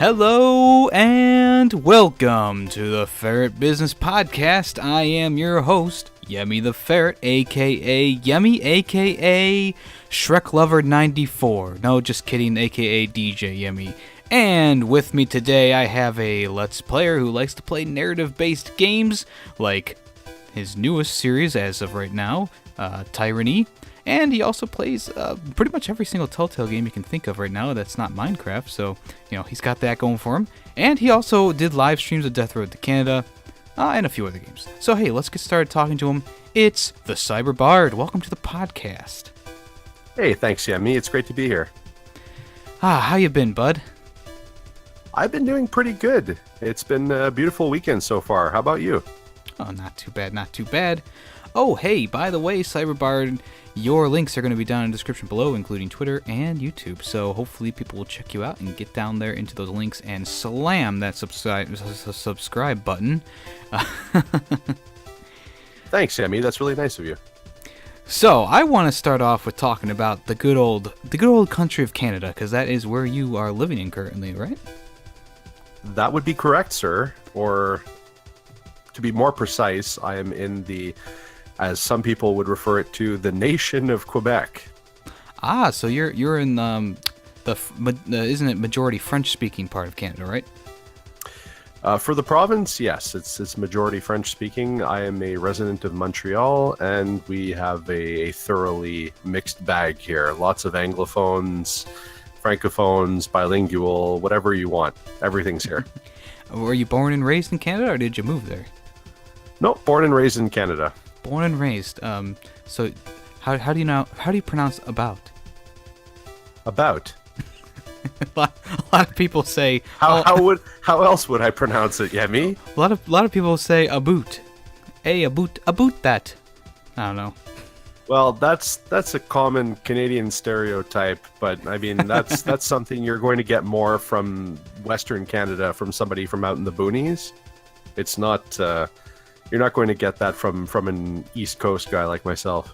Hello and welcome to the Ferret Business Podcast. I am your host, Yemmy the Ferret, aka Yemmy, aka Shrek Lover 94. No, just kidding, aka DJ Yemmy. And with me today, I have a Let's Player who likes to play narrative-based games, like his newest series as of right now, Tyranny. And he also plays pretty much every single Telltale game you can think of right now that's not Minecraft, so, he's got that going for him. And he also did live streams of Death Road to Canada, and a few other games. So hey, let's get started talking to him. It's the Cyberbard. Welcome to the podcast. Hey, thanks, Yemmy. It's great to be here. How you been, bud? I've been doing pretty good. It's been a beautiful weekend so far. How about you? Oh, not too bad, not too bad. Oh, hey, by the way, Cyberbard, your links are going to be down in the description below, including Twitter and YouTube. So hopefully people will check you out and get down there into those links and slam that subscribe button. Thanks, Yemmy. That's really nice of you. So I want to start off with talking about the good old country of Canada, because that is where you are living in currently, right? That would be correct, sir. Or to be more precise, I am in the, as some people would refer it to, the nation of Quebec. Ah, so you're in isn't it majority French-speaking part of Canada, right? For the province, yes, it's majority French-speaking. I am a resident of Montreal, and we have a thoroughly mixed bag here. Lots of Anglophones, Francophones, bilingual, whatever you want. Everything's here. Were you born and raised in Canada, or did you move there? No, born and raised in Canada. Born and raised. So how do you pronounce about? About. a lot of people say. How else would I pronounce it, Yemmy? A lot of people say about. Hey, about that. I don't know. Well, that's a common Canadian stereotype, but I mean that's something you're going to get more from Western Canada from somebody from out in the boonies. It's not. You're not going to get that from an East Coast guy like myself.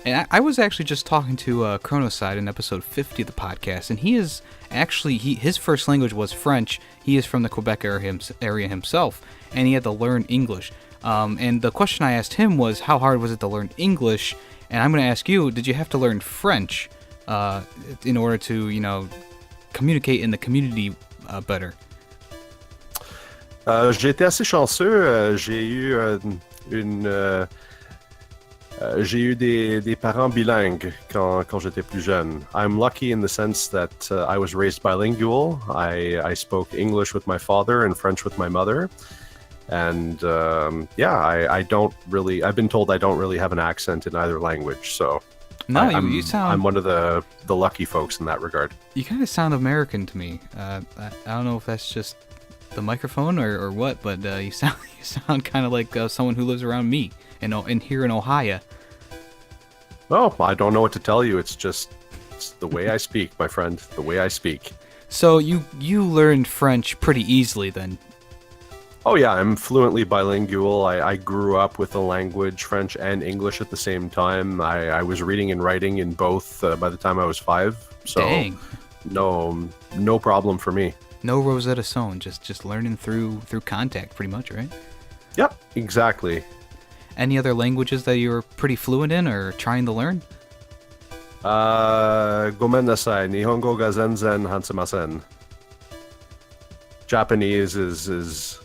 And I was actually just talking to Cronocyde in episode 50 of the podcast, and he is actually, his first language was French. He is from the Quebec area himself, and he had to learn English. And the question I asked him was, how hard was it to learn English? And I'm going to ask you, did you have to learn French in order to, communicate in the community better? J'ai été assez chanceux. J'ai eu des parents bilingues quand j'étais plus jeune. I'm lucky in the sense that I was raised bilingual. I spoke English with my father and French with my mother. And I don't really, I've been told I don't really have an accent in either language. So no, you sound... I'm one of the lucky folks in that regard. You kind of sound American to me. I don't know if that's just the microphone or what, but you sound kind of like someone who lives around me in here in Ohio. Oh, I don't know what to tell you. It's the way I speak, my friend. The way I speak. So you learned French pretty easily then? Oh yeah, I'm fluently bilingual. I grew up with the language, French and English at the same time. I was reading and writing in both by the time I was 5. So dang. No problem for me. No Rosetta Stone, just learning through contact, pretty much, right? Yep, exactly. Any other languages that you're pretty fluent in or trying to learn? Gomen nasai, Nihongo ga zenzen hansumasen. Japanese is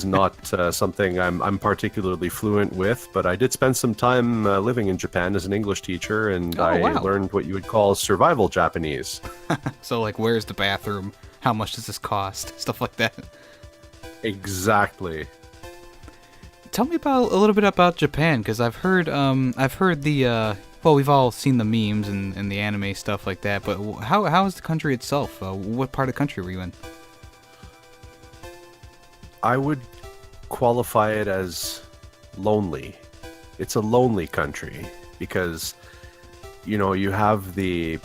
not something I'm particularly fluent with, but I did spend some time living in Japan as an English teacher, and wow. learned what you would call survival Japanese. So, like, where's the bathroom? How much does this cost? Stuff like that. Exactly. Tell me a little bit about Japan, because I've heard the we've all seen the memes and the anime stuff like that, but how is the country itself? What part of the country were you in? I would qualify it as lonely. It's a lonely country because, you have the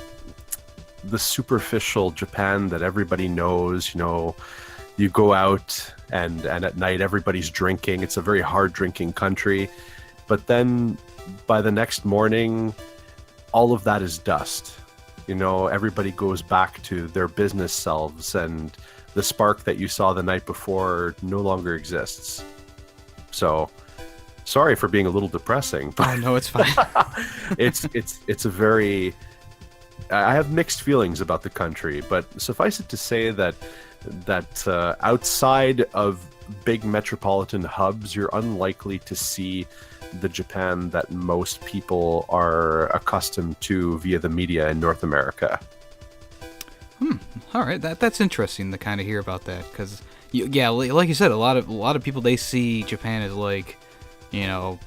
superficial Japan that everybody knows. You go out and at night everybody's drinking. It's a very hard drinking country. But then by the next morning, all of that is dust. everybody goes back to their business selves, and the spark that you saw the night before no longer exists. So, sorry for being a little depressing. Oh, no, it's fine. It's a very... I have mixed feelings about the country, but suffice it to say that outside of big metropolitan hubs, you're unlikely to see the Japan that most people are accustomed to via the media in North America. All right, that's interesting to kind of hear about that, because like you said, a lot of people, they see Japan as like,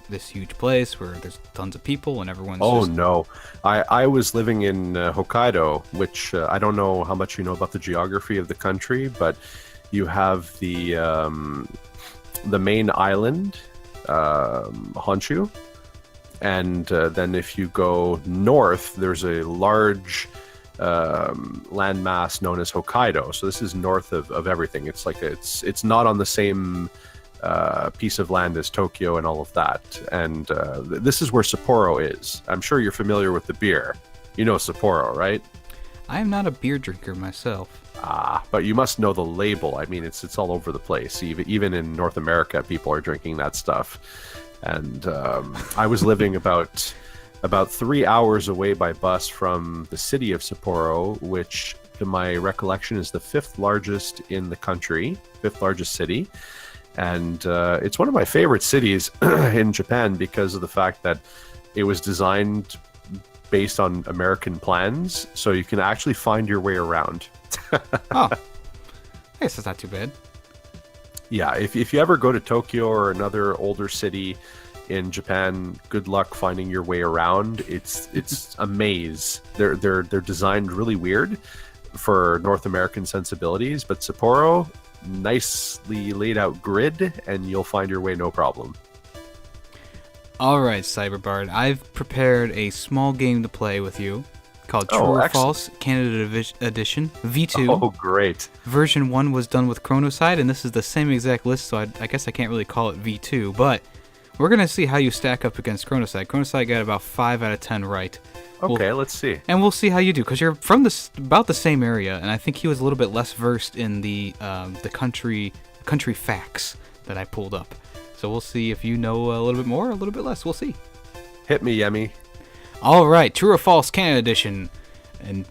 this huge place where there's tons of people and everyone's. No, I was living in Hokkaido, which I don't know how much you know about the geography of the country, but you have the main island, Honshu, and then if you go north, there's a large landmass known as Hokkaido. So this is north of everything. It's like it's not on the same piece of land as Tokyo and all of that. And this is where Sapporo is. I'm sure you're familiar with the beer. You know Sapporo, right? I am not a beer drinker myself. But you must know the label. I mean, it's all over the place. Even in North America, people are drinking that stuff. And I was living about 3 hours away by bus from the city of Sapporo, which, to my recollection, is the fifth largest in the country, fifth largest city. And it's one of my favorite cities in Japan because of the fact that it was designed based on American plans, so you can actually find your way around. Oh, I guess that's not too bad. Yeah, if you ever go to Tokyo or another older city in Japan, good luck finding your way around. It's a maze. They're designed really weird for North American sensibilities, but Sapporo, nicely laid out grid, and you'll find your way no problem. All right, Cyberbard, I've prepared a small game to play with you called True or False Canada Edition V2. Oh, great. Version 1 was done with Cronocyde, and this is the same exact list, so I guess I can't really call it V2, but we're going to see how you stack up against Cronocyde. Cronocyde got about 5 out of 10 right. Okay, let's see. And we'll see how you do, because you're from about the same area, and I think he was a little bit less versed in the country facts that I pulled up. So we'll see if you know a little bit more or a little bit less. We'll see. Hit me, Yemmy. All right, True or False Canada Edition. And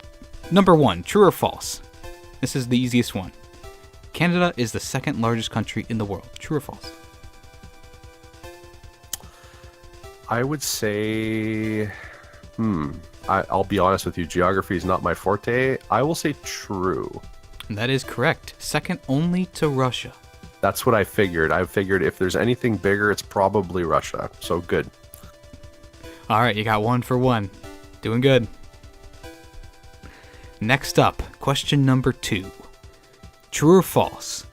number 1, true or false? This is the easiest one. Canada is the second largest country in the world. True or false? I would say... I'll be honest with you, geography is not my forte. I will say true. And that is correct. Second only to Russia. That's what I figured. I figured if there's anything bigger, it's probably Russia. So good. All right, you got 1 for 1. Doing good. Next up, question number 2. True or false?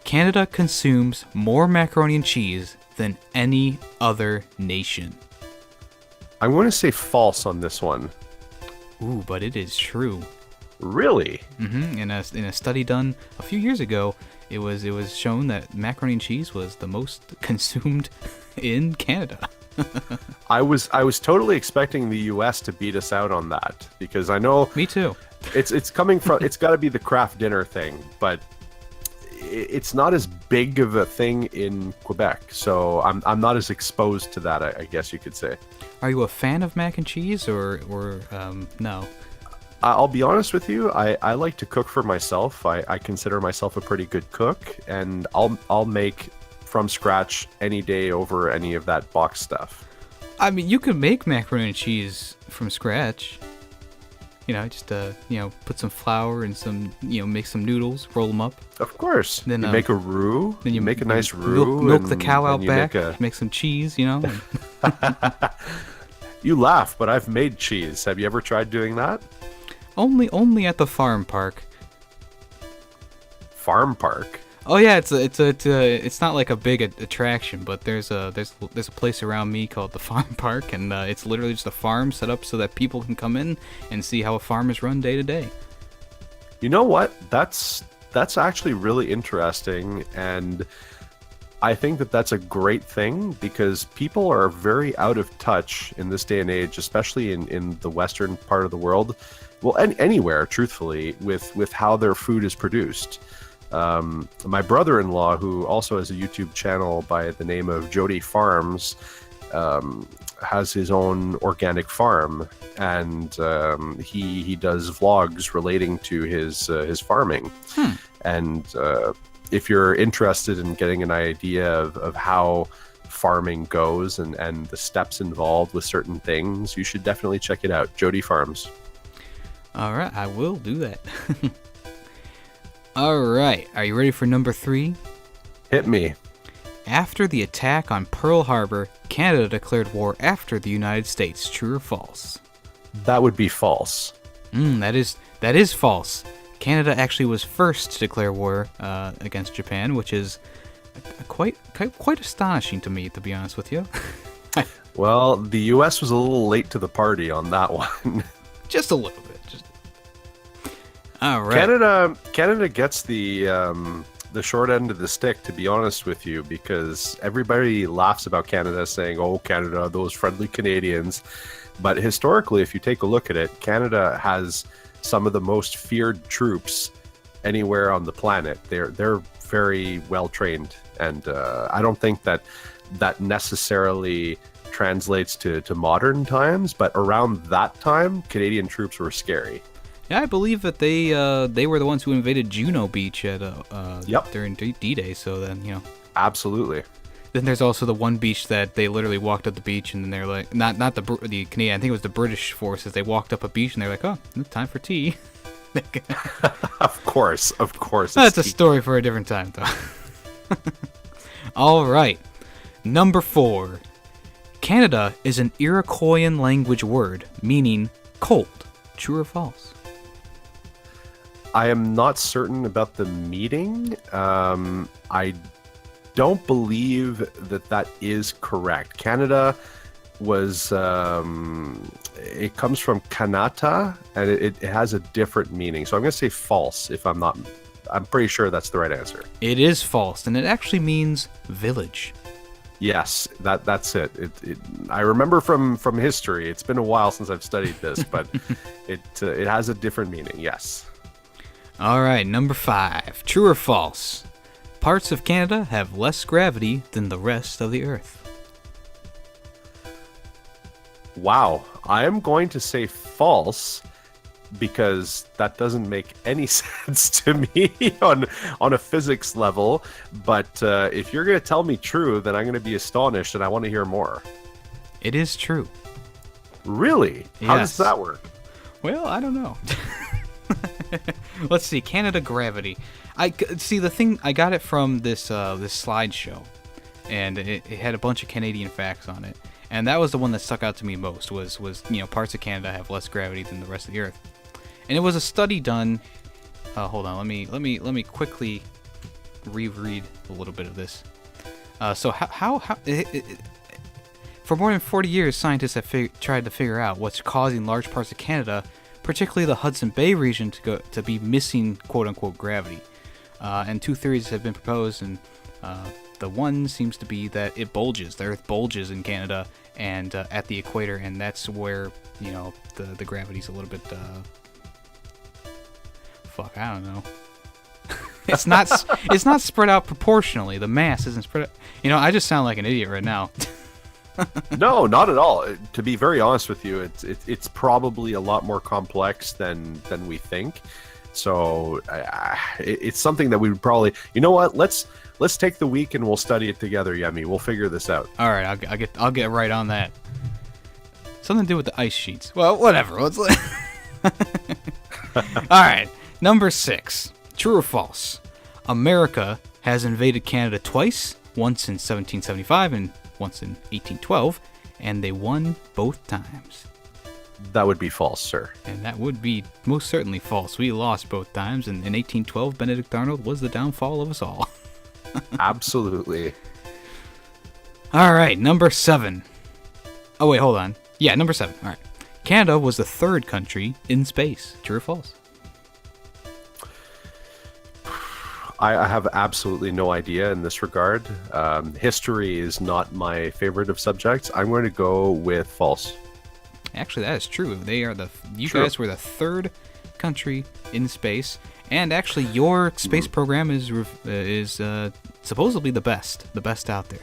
Canada consumes more macaroni and cheese than any other nation. I'm going to say false on this one. Ooh, but it is true. Really? Mm-hmm. In a study done a few years ago, it was shown that macaroni and cheese was the most consumed in Canada. I was totally expecting the U.S. to beat us out on that, because I know. Me too. It's coming from. It's got to be the craft dinner thing, but it's not as big of a thing in Quebec, so I'm not as exposed to that. I guess you could say. Are you a fan of mac and cheese or no? I'll be honest with you. I like to cook for myself. I consider myself a pretty good cook, and I'll make from scratch any day over any of that box stuff. I mean, you could make macaroni and cheese from scratch. Just put some flour and some, make some noodles, roll them up. Of course. Then you make a roux. Then you make a nice roux. Milk the cow out back. Make some cheese. You laugh, but I've made cheese. Have you ever tried doing that? Only at the farm park. Farm park? Oh yeah, it's not like a big attraction, but there's a place around me called the farm park, and it's literally just a farm set up so that people can come in and see how a farm is run day to day. You know what? That's actually really interesting, and I think that that's a great thing because people are very out of touch in this day and age, especially in the western part of the world. Well, anywhere, truthfully, with how their food is produced. My brother-in-law, who also has a YouTube channel by the name of Jody Farms, has his own organic farm, and he does vlogs relating to his farming. And if you're interested in getting an idea of how farming goes and the steps involved with certain things, you should definitely check it out. Jody Farms. All right, I will do that. All right, are you ready for number 3? Hit me. After the attack on Pearl Harbor, Canada declared war after the United States. True or false? That would be false. That is false. Canada actually was first to declare war against Japan, which is quite astonishing to me, to be honest with you. Well, the U.S. was a little late to the party on that one. Just a little bit. All right. Canada gets the short end of the stick, to be honest with you, because everybody laughs about Canada, saying, "Oh, Canada, those friendly Canadians." But historically, if you take a look at it, Canada has some of the most feared troops anywhere on the planet. They're very well trained, and I don't think that necessarily translates to modern times. But around that time, Canadian troops were scary. Yeah, I believe that they were the ones who invaded Juno Beach at during D-Day. So then Absolutely. Then there's also the one beach that they literally walked up the beach, and then they're like, not the Canadian, I think it was the British forces. They walked up a beach and they're like, oh, time for tea. Of course. That's a story for a different time, though. All right, number 4. Canada is an Iroquoian language word meaning cold. True or false? I am not certain about the meaning. I don't believe that is correct. Canada was, it comes from Kanata, and it has a different meaning. So I'm going to say false I'm pretty sure that's the right answer. It is false, and it actually means village. Yes, that's it. I remember from history. It's been a while since I've studied this, but it has a different meaning. Yes. All right, number 5. True or false? Parts of Canada have less gravity than the rest of the Earth. Wow, I am going to say false because that doesn't make any sense to me on a physics level. But if you're going to tell me true, then I'm going to be astonished, and I want to hear more. It is true. Really? Yes. How does that work? Well, I don't know. Let's see, Canada gravity. The thing, I got it from this slideshow, and it had a bunch of Canadian facts on it, and that was the one that stuck out to me most. Was parts of Canada have less gravity than the rest of the Earth, and it was a study done. Hold on, let me quickly reread a little bit of this. For more than 40 years, scientists have tried to figure out what's causing large parts of Canada, particularly the Hudson Bay region, to be missing quote-unquote gravity. And 2 theories have been proposed, and the one seems to be that it bulges. The Earth bulges in Canada and at the equator, and that's where the gravity's a little bit. I don't know. It's not spread out proportionally. The mass isn't spread out. I just sound like an idiot right now. No, not at all. To be very honest with you, it's probably a lot more complex than we think. So it's something that we would probably. You know what? Let's take the week and we'll study it together, Yemmy. We'll figure this out. All right, I'll get right on that. Something to do with the ice sheets. Well, whatever. All right, number 6. True or false? America has invaded Canada twice. Once in 1775 and once in 1812, and they won both times. That would be false, sir. And that would be most certainly false. We lost both times, and in 1812, Benedict Arnold was the downfall of us all. Absolutely. All right, number 7. Oh, wait, hold on. Yeah, number 7. All right. Canada was the 3rd country in space. True or false? I have absolutely no idea in this regard. History is not my favorite of subjects. I'm going to go with false. Actually, that is true. You True. guys were the third country in space, and actually, your space program is supposedly the best out there.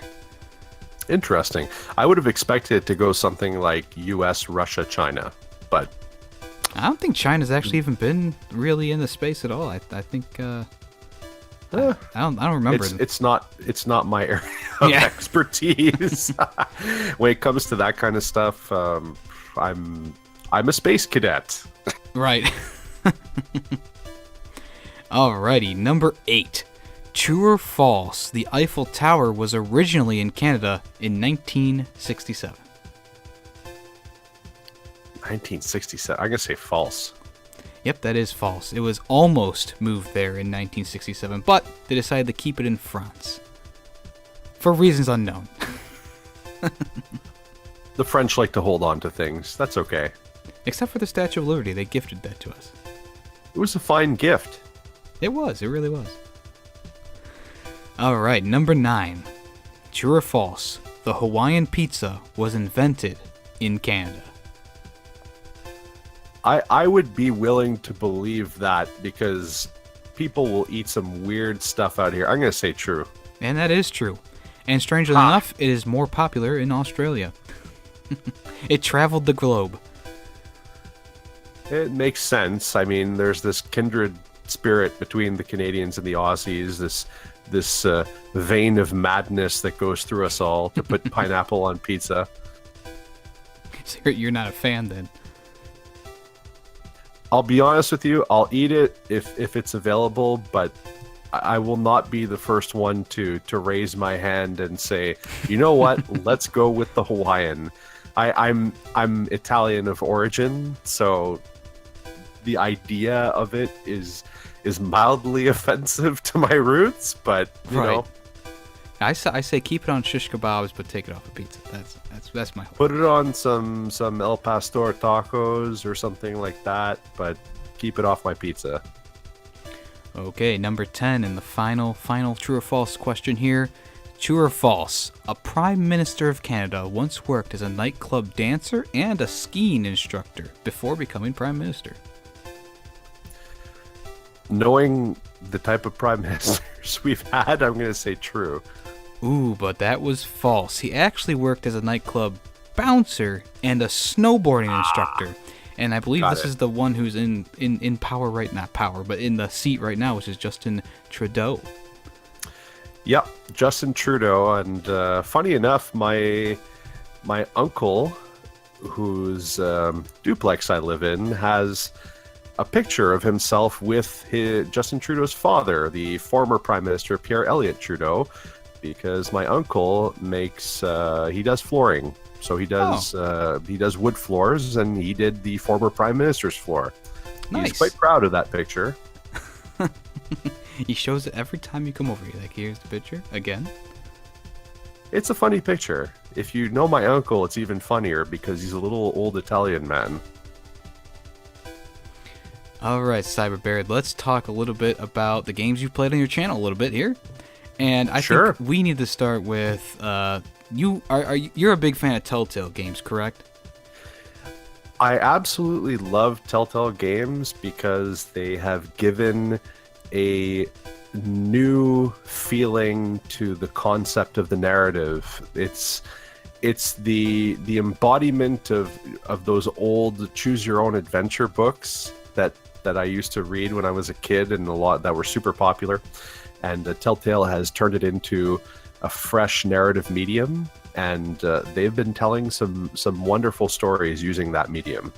Interesting. I would have expected it to go something like U.S., Russia, China, but I don't think China's actually even been really into space at all. I think I don't remember. it's not my area of expertise. When it comes to that kind of stuff, I'm a space cadet. Right. Alrighty, number 8. True or false? The Eiffel Tower was originally in Canada in 1967. 1967. I'm gonna say false. Yep, that is false. It was almost moved there in 1967, but they decided to keep it in France. For reasons unknown. The French like to hold on to things. That's okay. Except for the Statue of Liberty, they gifted that to us. It was a fine gift. It really was. Alright, number 9. True or false? The Hawaiian pizza was invented in Canada. I would be willing to believe that because people will eat some weird stuff out here. I'm going to say true. And that is true. And strangely enough, it is more popular in Australia. It traveled the globe. It makes sense. I mean, there's this kindred spirit between the Canadians and the Aussies, this vein of madness that goes through us all to put pineapple on pizza. So you're not a fan then? I'll be honest with you, I'll eat it if it's available, but I will not be the first one to raise my hand and say, you know what, let's go with the Hawaiian. I'm Italian of origin, so the idea of it is mildly offensive to my roots, but you know. I say keep it on shish kebabs, but take it off a pizza. That's my hope. Put it on some El Pastor tacos or something like that, but keep it off my pizza. Okay, number 10 and the final true or false question here. True or false? A Prime Minister of Canada once worked as a nightclub dancer and a skiing instructor before becoming Prime Minister. Knowing the type of Prime Ministers we've had, I'm going to say true. Ooh, but that was false. He actually worked as a nightclub bouncer and a snowboarding instructor. And I believe this is the one who's in power right not power, but in the seat right now, which is Justin Trudeau. Yep, Justin Trudeau. And funny enough, my uncle, whose duplex I live in, has a picture of himself with Justin Trudeau's father, the former Prime Minister Pierre Elliott Trudeau, because my uncle he does flooring. So he does wood floors, and he did the former Prime Minister's floor. Nice. He's quite proud of that picture. He shows it every time you come over here. Like, here's the picture again. It's a funny picture. If you know my uncle, it's even funnier because he's a little old Italian man. All right, Cyberbard, let's talk a little bit about the games you've played on your channel a little bit here. And I think we need to start with you're a big fan of Telltale Games, correct? I absolutely love Telltale Games because they have given a new feeling to the concept of the narrative. It's the embodiment of those old choose your own adventure books that I used to read when I was a kid, and a lot that were super popular. And Telltale has turned it into a fresh narrative medium, and they've been telling some wonderful stories using that medium.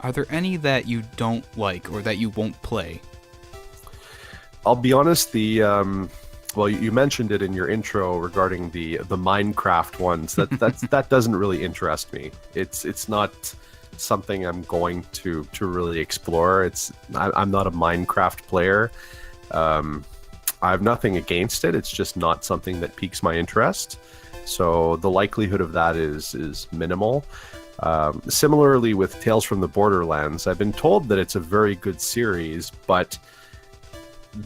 Are there any that you don't like or that you won't play? I'll be honest, well, you mentioned it in your intro regarding the Minecraft ones. That doesn't really interest me. It's not something I'm going to really explore. I'm not a Minecraft player. I have nothing against it. It's just not something that piques my interest. So the likelihood of that is minimal. Similarly with Tales from the Borderlands, I've been told that it's a very good series, but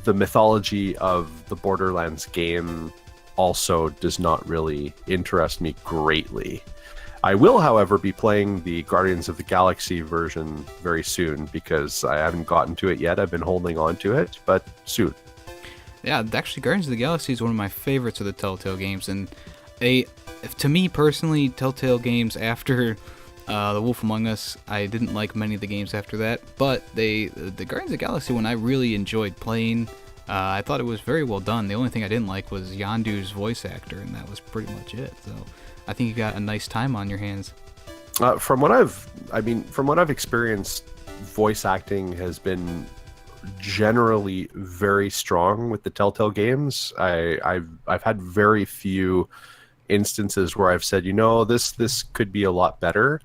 the mythology of the Borderlands game also does not really interest me greatly. I will, however, be playing the Guardians of the Galaxy version very soon because I haven't gotten to it yet. I've been holding on to it, but soon. Yeah, actually, Guardians of the Galaxy is one of my favorites of the Telltale games, and to me personally, Telltale games after The Wolf Among Us, I didn't like many of the games after that, but the Guardians of the Galaxy one I really enjoyed playing. I thought it was very well done. The only thing I didn't like was Yondu's voice actor, and that was pretty much it. So I think you got a nice time on your hands. From what I've experienced, voice acting has been generally very strong with the Telltale games. I've had very few instances where I've said, this could be a lot better.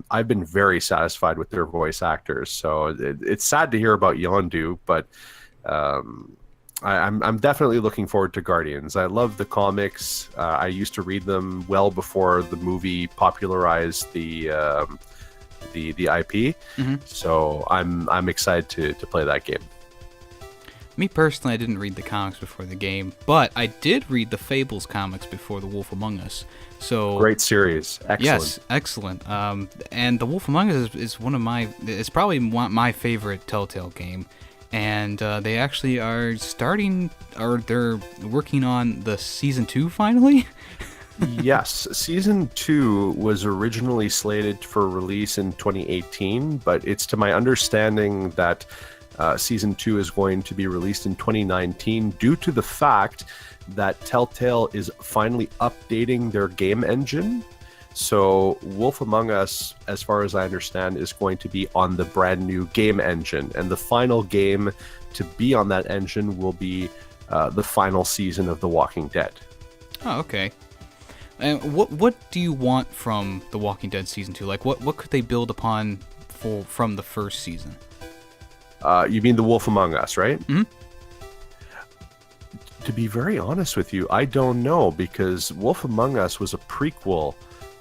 I've been very satisfied with their voice actors. So it's sad to hear about Yondu, but I'm definitely looking forward to Guardians. I love the comics. I used to read them well before the movie popularized the IP. Mm-hmm. So I'm excited to play that game. Me personally, I didn't read the comics before the game, but I did read the Fables comics before The Wolf Among Us. So great series, excellent. Yes, excellent. And The Wolf Among Us is it's probably my favorite Telltale game. And they actually are they're working on the season 2 finally. Yes, season 2 was originally slated for release in 2018, but it's to my understanding that season 2 is going to be released in 2019 due to the fact that Telltale is finally updating their game engine. So Wolf Among Us, as far as I understand, is going to be on the brand new game engine, and the final game to be on that engine will be the final season of The Walking Dead. Oh, okay. And what do you want from The Walking Dead season 2? Like, what could they build upon from the first season? You mean The Wolf Among Us, right? Mm-hmm. To be very honest with you, I don't know, because Wolf Among Us was a prequel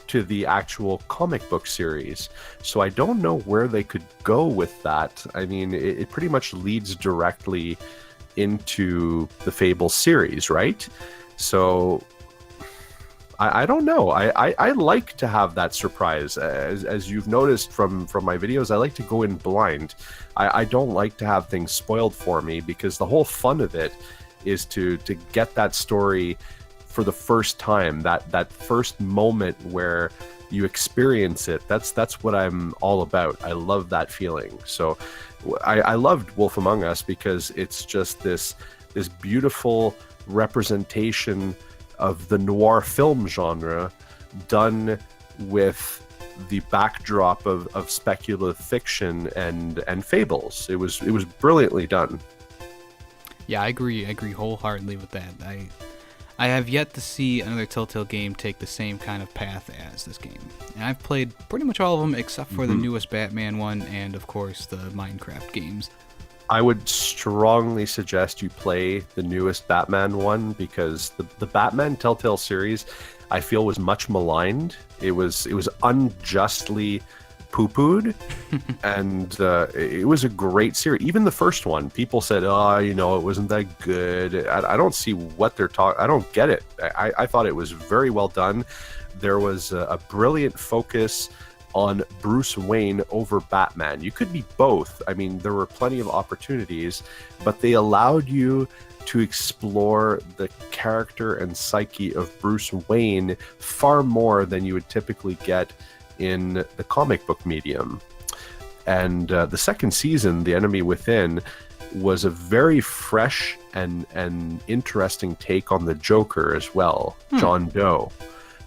to the actual comic book series. So I don't know where they could go with that. I mean, it pretty much leads directly into the Fable series, right? So I don't know. I like to have that surprise. As you've noticed from my videos, I like to go in blind. I don't like to have things spoiled for me, because the whole fun of it is to get that story for the first time, that first moment where you experience it. That's what I'm all about. I love that feeling. So I loved Wolf Among Us because it's just this beautiful representation of the noir film genre done with the backdrop of speculative fiction and fables. It was brilliantly done. Yeah, I agree wholeheartedly with that. I have yet to see another Telltale game take the same kind of path as this game. And I've played pretty much all of them except for the newest Batman one and, of course, the Minecraft games. I would strongly suggest you play the newest Batman one, because the Batman Telltale series, I feel, was much maligned. It was unjustly poo-pooed, and it was a great series. Even the first one, people said, it wasn't that good. I don't see what they're talking. I don't get it. I thought it was very well done. There was a brilliant focus on Bruce Wayne over Batman. You could be both. I mean, there were plenty of opportunities, but they allowed you to explore the character and psyche of Bruce Wayne far more than you would typically get in the comic book medium. And the second season, The Enemy Within, was a very fresh and interesting take on the Joker as well, John Doe.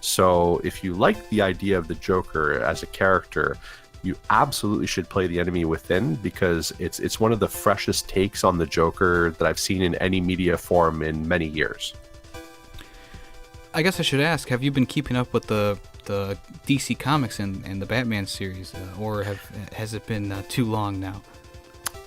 So if you like the idea of the Joker as a character, you absolutely should play The Enemy Within, because it's one of the freshest takes on the Joker that I've seen in any media form in many years. I guess I should ask, have you been keeping up with the DC Comics and the Batman series, or has it been too long now?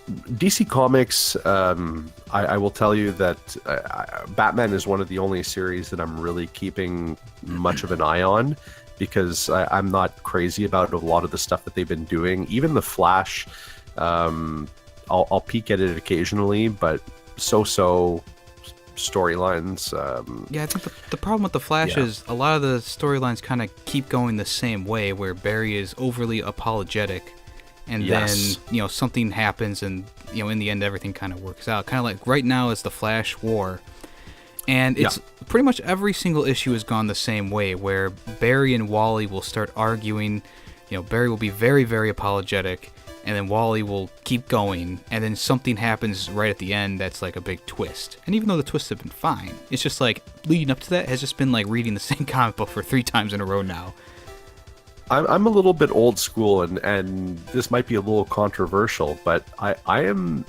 DC Comics, I will tell you that Batman is one of the only series that I'm really keeping much of an eye on, because I'm not crazy about a lot of the stuff that they've been doing. Even The Flash, I'll peek at it occasionally, but so storylines. Yeah, I think the problem with The Flash is a lot of the storylines kind of keep going the same way, where Barry is overly apologetic, and then something happens, and in the end everything kind of works out. Kind of like right now is the Flash War, and it's pretty much every single issue has gone the same way, where Barry and Wally will start arguing. Barry will be very, very apologetic, and then Wally will keep going, and then something happens right at the end that's like a big twist. And even though the twists have been fine, it's just like leading up to that has just been like reading the same comic book for 3 times in a row now. I'm a little bit old school, and this might be a little controversial, but I'm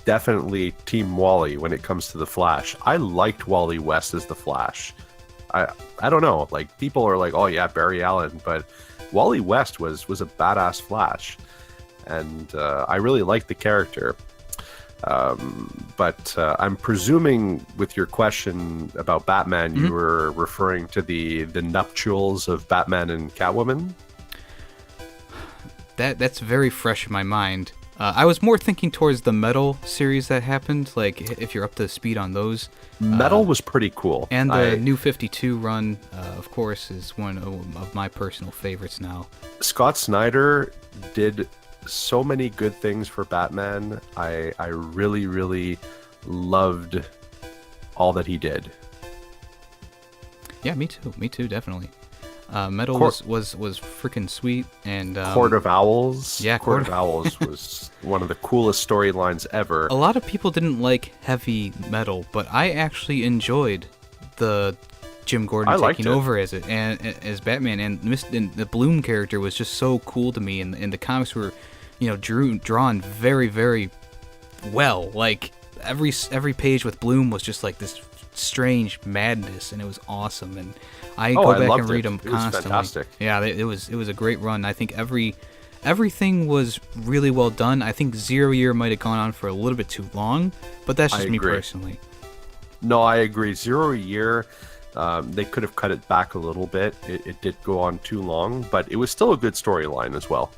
definitely Team Wally when it comes to the Flash. I liked Wally West as the Flash. I don't know, like people are like, oh yeah, Barry Allen, but Wally West was a badass Flash, and I really liked the character. But I'm presuming with your question about Batman, you were referring to the nuptials of Batman and Catwoman? That's very fresh in my mind. I was more thinking towards the Metal series that happened, like if you're up to speed on those. Metal was pretty cool. And the New 52 run, of course, is one of my personal favorites now. Scott Snyder did so many good things for Batman. I really, really loved all that he did. Yeah, me too, definitely. Metal was freaking sweet, and Court of Owls. Yeah, Court of Owls was one of the coolest storylines ever. A lot of people didn't like heavy metal, but I actually enjoyed the Jim Gordon taking over as Batman, and the Bloom character was just so cool to me, and the comics were, drawn very, very well. Like every page with Bloom was just like this strange madness, and it was awesome. And I go back and read them constantly. Fantastic. Yeah, it was a great run. I think everything was really well done. I think Zero Year might have gone on for a little bit too long, but that's just me personally. No, I agree. Zero Year, they could have cut it back a little bit. It did go on too long, but it was still a good storyline as well.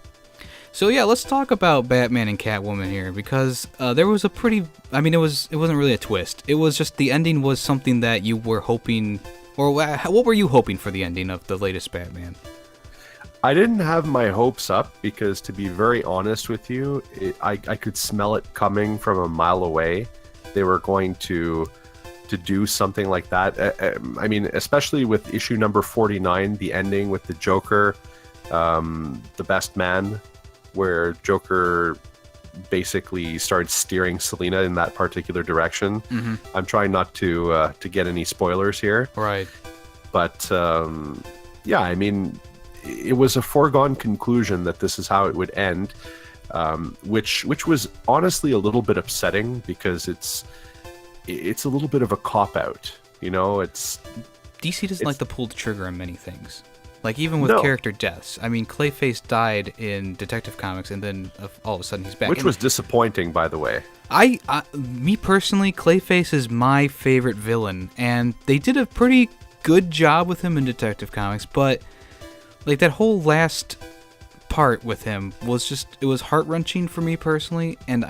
So yeah, let's talk about Batman and Catwoman here, because there was a pretty... I mean, it wasn't really a twist. It was just the ending was something that you were hoping... Or what were you hoping for the ending of the latest Batman? I didn't have my hopes up because, to be very honest with you, I could smell it coming from a mile away. They were going to do something like that. I mean, especially with issue number 49, the ending with the Joker, the best man, where Joker basically started steering Selina in that particular direction. Mm-hmm. I'm trying not to get any spoilers here. Right. But yeah, I mean, it was a foregone conclusion that this is how it would end, which was honestly a little bit upsetting because it's a little bit of a cop-out. It's... DC doesn't like to pull the trigger on many things. Like, even with character deaths. I mean, Clayface died in Detective Comics, and then all of a sudden he's back. Which was disappointing, by the way. Me personally, Clayface is my favorite villain, and they did a pretty good job with him in Detective Comics, but, like, that whole last part with him was just, it was heart-wrenching for me personally, and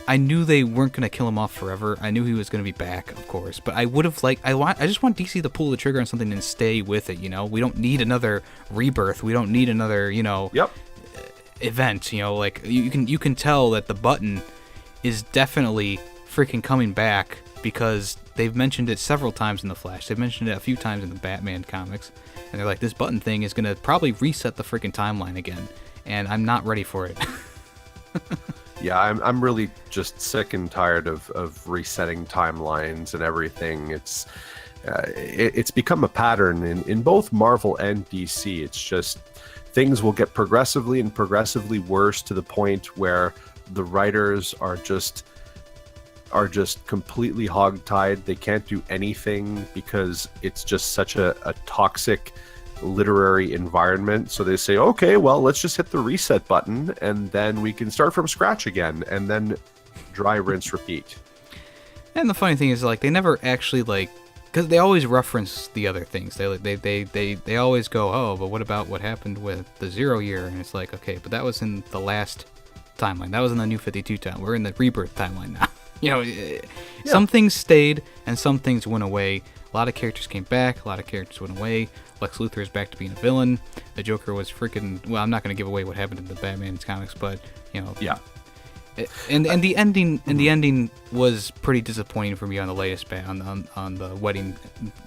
I knew they weren't going to kill him off forever. I knew he was going to be back, of course, but I would have I just want DC to pull the trigger on something and stay with it, We don't need another rebirth. We don't need another, event, like you can tell that the Button is definitely freaking coming back because they've mentioned it several times in the Flash. They've mentioned it a few times in the Batman comics, and they're like, this Button thing is going to probably reset the freaking timeline again, and I'm not ready for it. Yeah, I'm really just sick and tired of resetting timelines and everything. It's become a pattern in both Marvel and DC. It's just things will get progressively worse to the point where the writers are just completely hogtied. They can't do anything because it's just such a toxic literary environment. So they say, okay, well, let's just hit the reset button and then we can start from scratch again, and then dry, rinse, repeat. And the funny thing is, like, they never actually, like, because they always reference the other things. They always go, oh, but what about what happened with the Zero Year? And it's like, okay, but that was in the last timeline. That was in the New 52 timeline. We're in the Rebirth timeline now. Some things stayed and some things went away. A lot of characters came back. A lot of characters went away. Lex Luthor is back to being a villain. The Joker was freaking... Well, I'm not going to give away what happened in the Batman comics, but, Yeah. And the ending was pretty disappointing for me on the latest on the wedding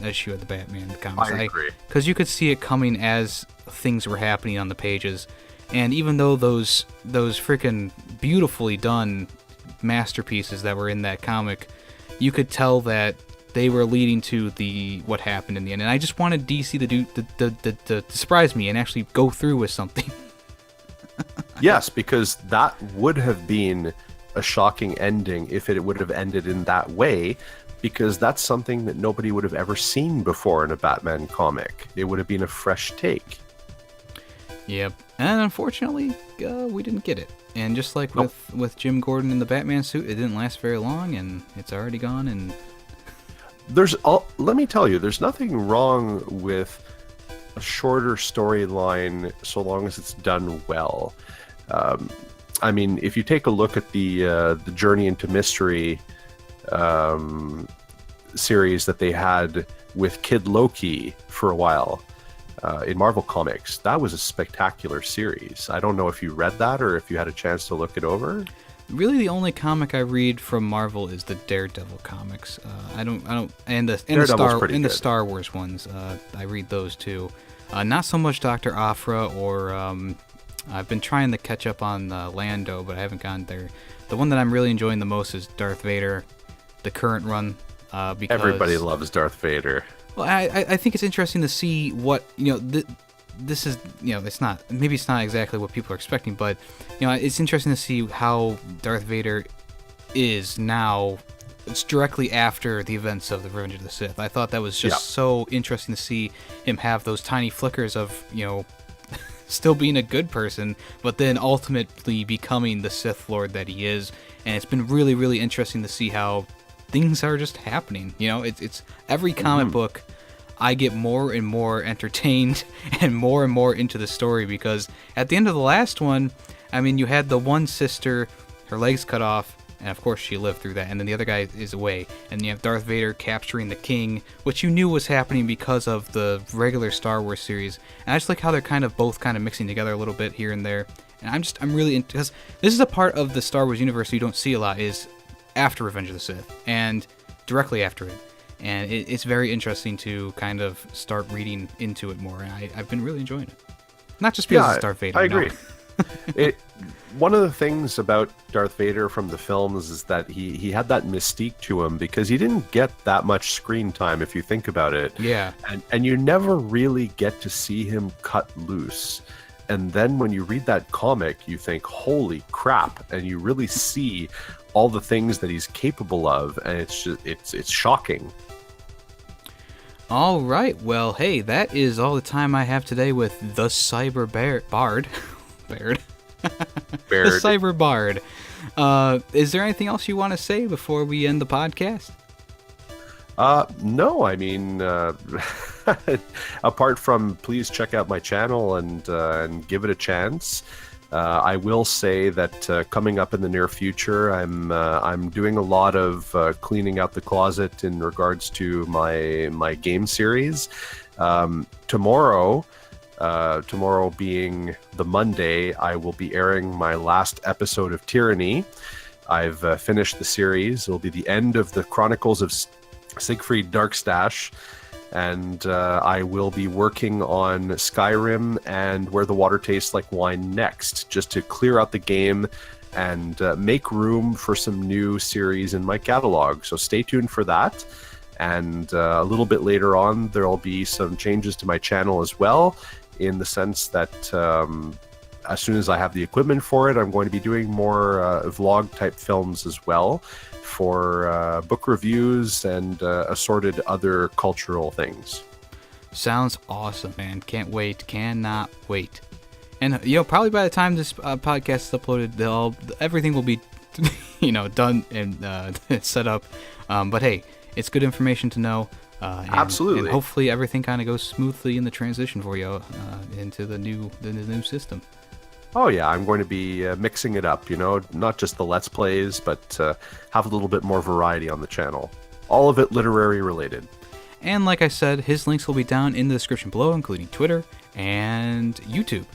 issue of the Batman comics. I agree. Because you could see it coming as things were happening on the pages, and even though those freaking beautifully done masterpieces that were in that comic, you could tell that they were leading to what happened in the end. And I just wanted DC to surprise me and actually go through with something. Yes, because that would have been a shocking ending if it would have ended in that way, because that's something that nobody would have ever seen before in a Batman comic. It would have been a fresh take. Yep. And unfortunately, we didn't get it. And just like with Jim Gordon in the Batman suit, it didn't last very long, and it's already gone. And let me tell you, there's nothing wrong with a shorter storyline so long as it's done well. I mean, if you take a look at the Journey into Mystery series that they had with Kid Loki for a while in Marvel Comics, that was a spectacular series. I don't know if you read that or if you had a chance to look it over. Really, the only comic I read from Marvel is the Daredevil comics. And the Star Wars ones. I read those too. Not so much Dr. Aphra or I've been trying to catch up on Lando, but I haven't gotten there. The one that I'm really enjoying the most is Darth Vader, the current run. Because everybody loves Darth Vader. Well, I think it's interesting to see what this is. It's not exactly what people are expecting, but it's interesting to see how Darth Vader is now. It's directly after the events of the Revenge of the Sith. I thought that was just so interesting to see him have those tiny flickers of still being a good person, but then ultimately becoming the Sith Lord that he is. And it's been really, really interesting to see how things are just happening. It's every comic book, I get more and more entertained and more into the story, because at the end of the last one, I mean, you had the one sister, her legs cut off, and of course she lived through that, and then the other guy is away, and you have Darth Vader capturing the king, which you knew was happening because of the regular Star Wars series. And I just like how they're both mixing together a little bit here and there. And I'm really into, because this is a part of the Star Wars universe you don't see a lot, is after Revenge of the Sith and directly after it. And it's very interesting to kind of start reading into it more, and I've been really enjoying it. Not just because it's Darth Vader. I agree. One of the things about Darth Vader from the films is that he had that mystique to him, because he didn't get that much screen time, if you think about it. Yeah. And you never really get to see him cut loose. And then when you read that comic, you think, holy crap, and you really see all the things that he's capable of, and it's shocking. All right, well, hey, that is all the time I have today with the Cyberbard. Baird. The Cyberbard. Is there anything else you want to say before we end the podcast? No, I mean, apart from please check out my channel and give it a chance. I will say that coming up in the near future, I'm doing a lot of cleaning out the closet in regards to my game series. Tomorrow being the Monday, I will be airing my last episode of Tyranny. I've finished the series. It'll be the end of the Chronicles of Siegfried Darkstash, and I will be working on Skyrim and Where the Water Tastes Like Wine next, just to clear out the game and make room for some new series in my catalog. So stay tuned for that. And a little bit later on, there'll be some changes to my channel as well, in the sense that as soon as I have the equipment for it, I'm going to be doing more vlog-type films as well, for book reviews and assorted other cultural things. Sounds awesome, man. Can't wait. Cannot wait. And, probably by the time this podcast is uploaded, everything will be, done and set up. But hey, it's good information to know. Absolutely. And hopefully everything kind of goes smoothly in the transition for you into the new system. Oh yeah, I'm going to be mixing it up, not just the Let's Plays, but have a little bit more variety on the channel. All of it literary related. And like I said, his links will be down in the description below, including Twitter and YouTube.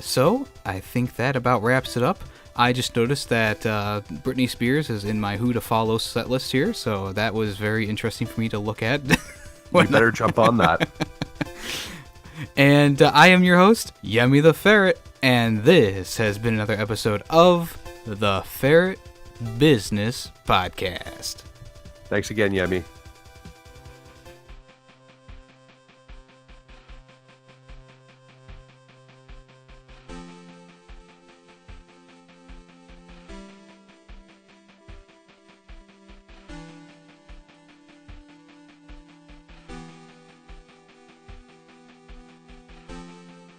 So I think that about wraps it up. I just noticed that Britney Spears is in my who to follow set list here, so that was very interesting for me to look at. You better jump on that. And I am your host, Yemmy the Ferret, and this has been another episode of the Ferret Business Podcast. Thanks again, Yemmy.